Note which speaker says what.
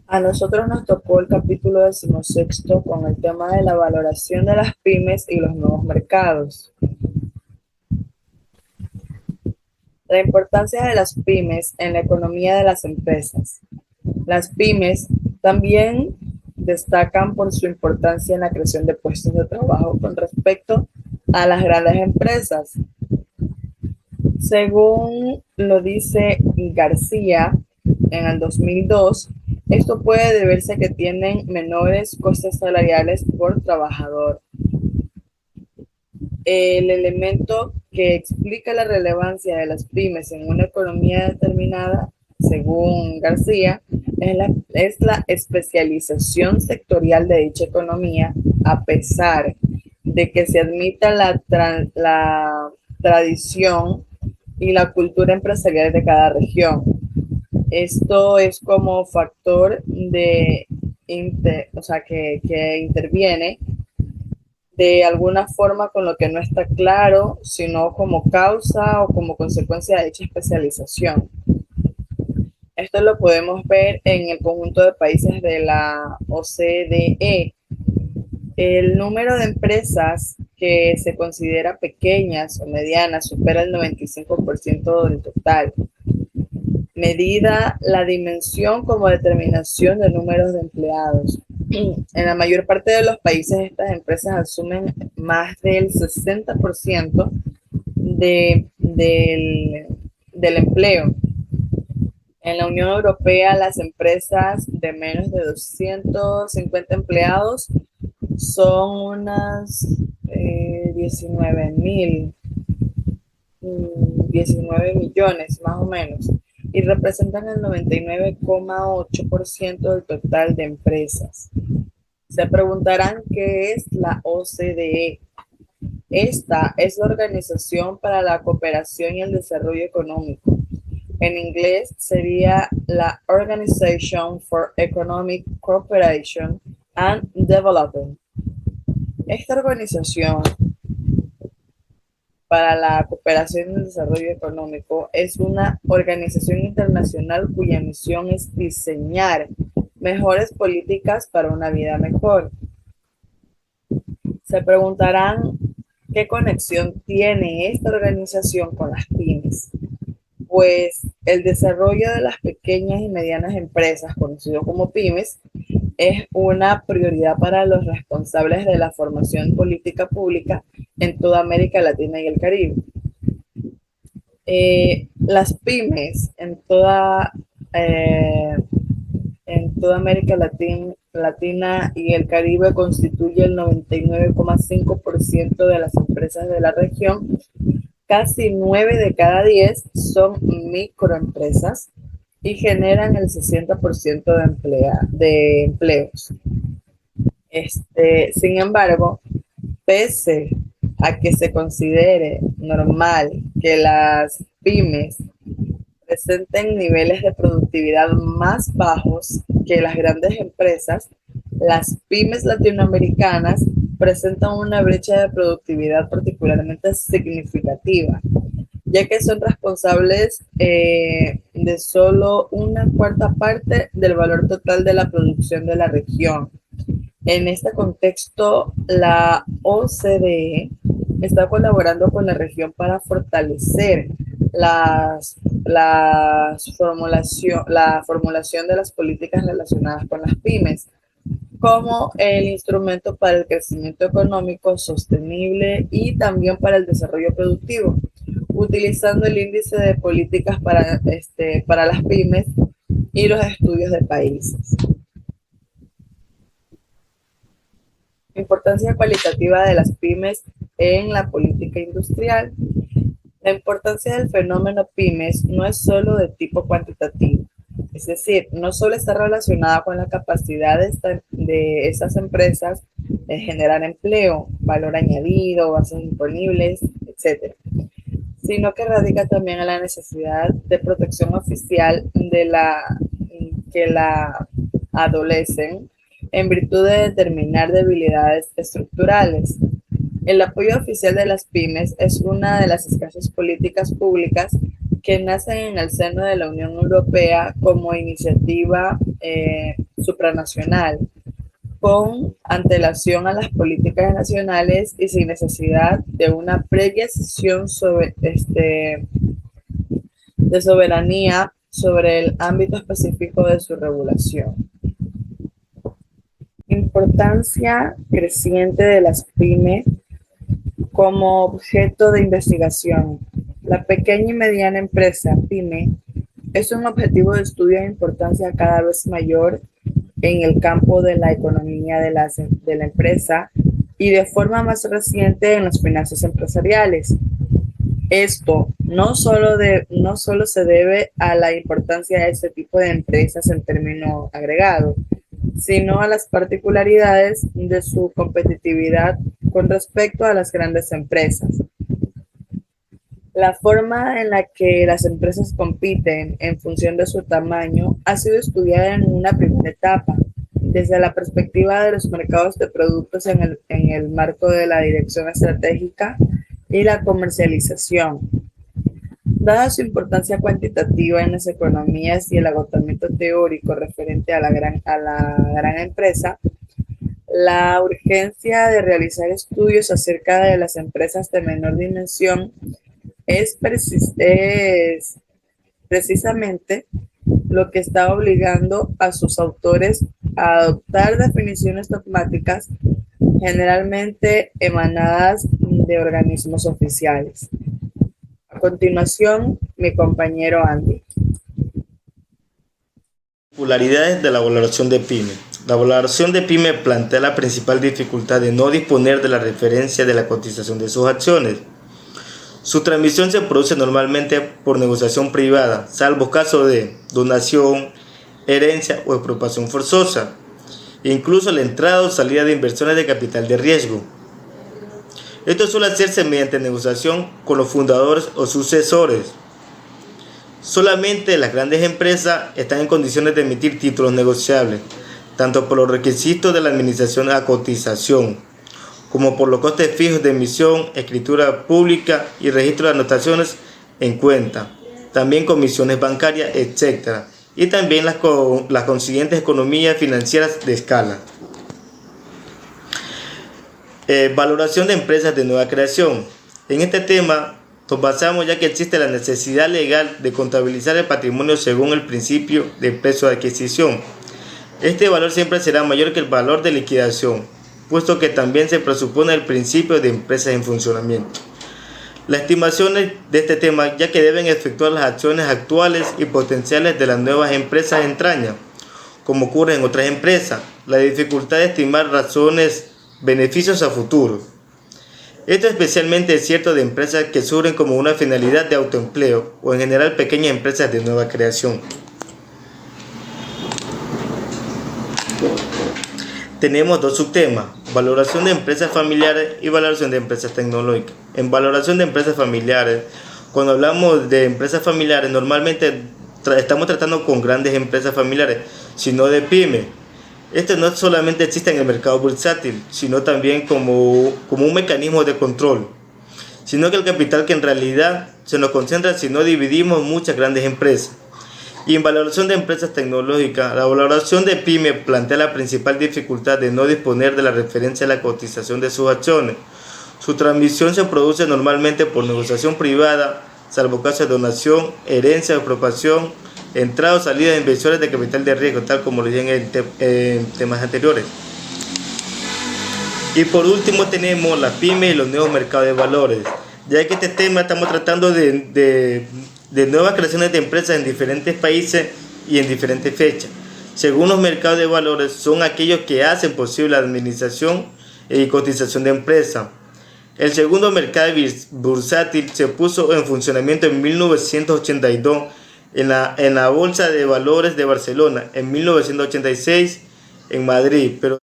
Speaker 1: A nosotros nos tocó el capítulo 16 con el tema de la valoración de las pymes y los nuevos mercados. La importancia de las pymes en la economía de las empresas. Las pymes también destacan por su importancia en la creación de puestos de trabajo con respecto a las grandes empresas. Según lo dice García en el 2002, esto puede deberse a que tienen menores costes salariales por trabajador. El elemento que explica la relevancia de las pymes en una economía determinada, según García, es la especialización sectorial de dicha economía, a pesar de que se admita la tradición y la cultura empresarial de cada región. Esto es como factor o sea, que interviene de alguna forma con lo que no está claro, sino como causa o como consecuencia de dicha especialización. Esto lo podemos ver en el conjunto de países de la OCDE. El número de empresas que se considera pequeñas o medianas supera el 95% del total. Medida la dimensión como determinación de números de empleados. En la mayor parte de los países estas empresas asumen más del 60% del empleo. En la Unión Europea, las empresas de menos de 250 empleados son unas 19 millones más o menos y representan el 99,8% del total de empresas. Se preguntarán qué es la OCDE. Esta es la Organización para la Cooperación y el Desarrollo Económico. En inglés sería la Organization for Economic Cooperation and Development. Esta organización para la cooperación y el desarrollo económico es una organización internacional cuya misión es diseñar mejores políticas para una vida mejor. Se preguntarán qué conexión tiene esta organización con las pymes. Pues el desarrollo de las pequeñas y medianas empresas, conocido como pymes, es una prioridad para los responsables de la formación política pública en toda América Latina y el Caribe. Las pymes en toda América Latina y el Caribe constituye el 99,5% de las empresas de la región. Casi 9 de cada 10 son microempresas y generan el 60% de empleos. Sin embargo, pese a que se considere normal que las pymes presenten niveles de productividad más bajos que las grandes empresas, las pymes latinoamericanas presentan una brecha de productividad particularmente significativa, ya que son responsables de solo una cuarta parte del valor total de la producción de la región. En este contexto, la OCDE está colaborando con la región para fortalecer la formulación de las políticas relacionadas con las pymes como el instrumento para el crecimiento económico sostenible y también para el desarrollo productivo, utilizando el índice de políticas para las pymes y los estudios de países. Importancia cualitativa de las pymes en la política industrial. La importancia del fenómeno pymes no es solo de tipo cuantitativo, es decir, no solo está relacionada con la capacidad de estas empresas de generar empleo, valor añadido, bases disponibles, etcétera, sino que radica también en la necesidad de protección oficial que la adolecen en virtud de determinar debilidades estructurales. El apoyo oficial de las pymes es una de las escasas políticas públicas que nacen en el seno de la Unión Europea como iniciativa supranacional, con antelación a las políticas nacionales y sin necesidad de una previa sesión de soberanía sobre el ámbito específico de su regulación. Importancia creciente de las pymes como objeto de investigación. La pequeña y mediana empresa, pyme, es un objetivo de estudio de importancia cada vez mayor en el campo de la economía de la empresa y de forma más reciente en las finanzas empresariales. Esto no solo se debe a la importancia de este tipo de empresas en términos agregados, sino a las particularidades de su competitividad con respecto a las grandes empresas. La forma en la que las empresas compiten en función de su tamaño ha sido estudiada en una primera etapa, desde la perspectiva de los mercados de productos en el marco de la dirección estratégica y la comercialización. Dada su importancia cuantitativa en las economías y el agotamiento teórico referente a la gran empresa, la urgencia de realizar estudios acerca de las empresas de menor dimensión es precisamente lo que está obligando a sus autores a adoptar definiciones dogmáticas generalmente emanadas de organismos oficiales. A continuación, mi compañero Andy.
Speaker 2: Particularidades de la valoración de PYME. La valoración de PYME plantea la principal dificultad de no disponer de la referencia de la cotización de sus acciones. Su transmisión se produce normalmente por negociación privada, salvo caso de donación, herencia o expropiación forzosa, incluso la entrada o salida de inversiones de capital de riesgo. Esto suele hacerse mediante negociación con los fundadores o sucesores. Solamente las grandes empresas están en condiciones de emitir títulos negociables, tanto por los requisitos de la administración a cotización, como por los costes fijos de emisión, escritura pública y registro de anotaciones en cuenta, también comisiones bancarias, etc. Y también las consiguientes economías financieras de escala. Valoración de empresas de nueva creación. En este tema nos basamos ya que existe la necesidad legal de contabilizar el patrimonio según el principio de precio de adquisición. Este valor siempre será mayor que el valor de liquidación, puesto que también se presupone el principio de empresas en funcionamiento. Las estimaciones de este tema, ya que deben efectuar las acciones actuales y potenciales de las nuevas empresas entraña, como ocurre en otras empresas, la dificultad de estimar beneficios a futuro. Esto es especialmente cierto de empresas que surgen como una finalidad de autoempleo o en general pequeñas empresas de nueva creación. Tenemos dos subtemas: valoración de empresas familiares y valoración de empresas tecnológicas. En valoración de empresas familiares, cuando hablamos de empresas familiares, normalmente estamos tratando con grandes empresas familiares, sino de pyme. Esto no solamente existe en el mercado bursátil, sino también como un mecanismo de control, sino que el capital que en realidad se nos concentra si no dividimos muchas grandes empresas. Y en valoración de empresas tecnológicas, la valoración de PYME plantea la principal dificultad de no disponer de la referencia a la cotización de sus acciones. Su transmisión se produce normalmente por negociación privada, salvo caso de donación, herencia o expropiación, entrada o salida de inversores de capital de riesgo, tal como lo dije en temas anteriores. Y por último tenemos la PYME y los nuevos mercados de valores, ya que este tema estamos tratando de nuevas creaciones de empresas en diferentes países y en diferentes fechas. Según los mercados de valores, son aquellos que hacen posible la administración y cotización de empresas. El segundo mercado bursátil se puso en funcionamiento en 1982 en la Bolsa de Valores de Barcelona, en 1986 en Madrid, pero